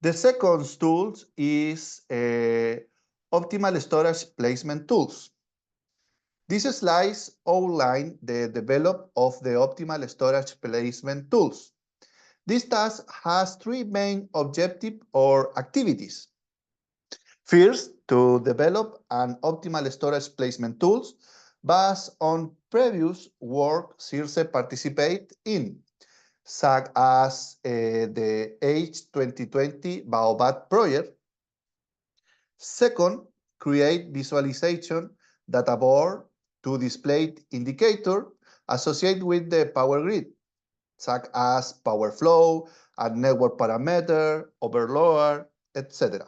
The second tool is optimal storage placement tools. This slide outlines the development of the optimal storage placement tools. This task has three main objectives or activities. First, to develop an optimal storage placement tools based on previous work CIRCE participate in, such as the H2020 Baobab project. Second, create visualization data board to display indicator associated with the power grid, such as power flow, and network parameter, overload, etc.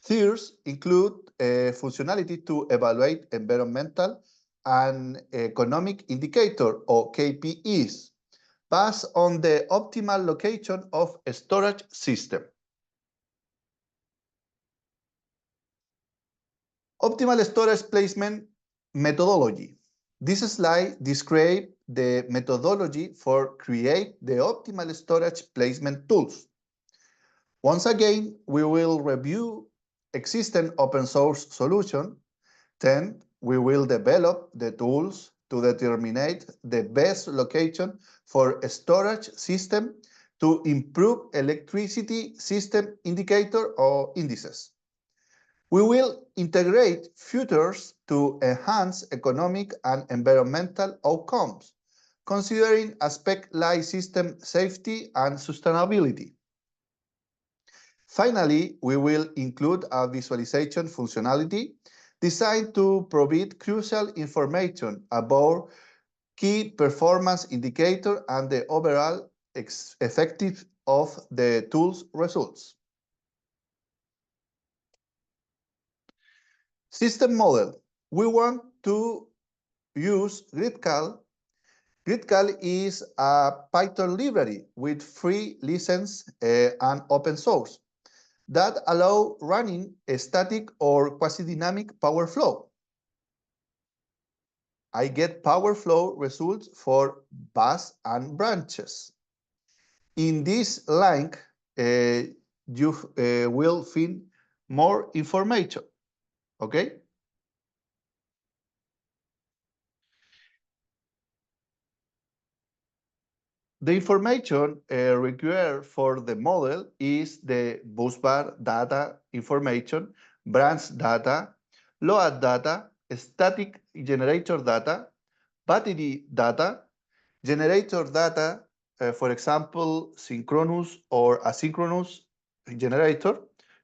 Third, include functionality to evaluate environmental and economic indicator or KPIs based on the optimal location of a storage system. Optimal storage placement methodology. This slide describes the methodology for create the optimal storage placement tools. Once again, we will review existing open source solution. Then we will develop the tools to determine the best location for a storage system to improve electricity system indicator or indices. We will integrate features to enhance economic and environmental outcomes, considering aspects like system safety and sustainability. Finally, we will include a visualization functionality designed to provide crucial information about key performance indicator and the overall effectiveness of the tool's results. System model. We want to use GridCal. GridCal is a Python library with free license and open source that allow running a static or quasi-dynamic power flow. I get power flow results for bus and branches. In this link, you will find more information. Okay? The information required for the model is the busbar data information, branch data, load data, static generator data, battery data, generator data, for example, synchronous or asynchronous generator,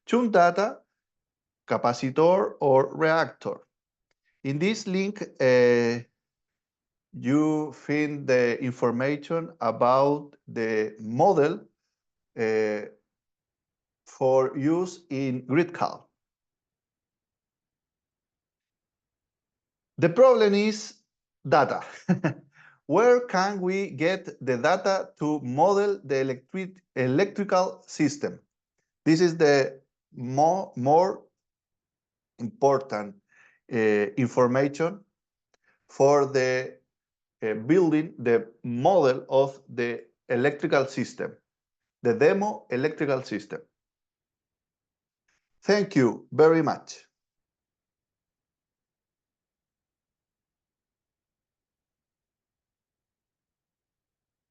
tune data, capacitor or reactor. In this link, you find the information about the model for use in GridCal. The problem is data. Where can we get the data to model the electrical system? This is the more important information for the building the model of the electrical system, the demo electrical system. Thank you very much.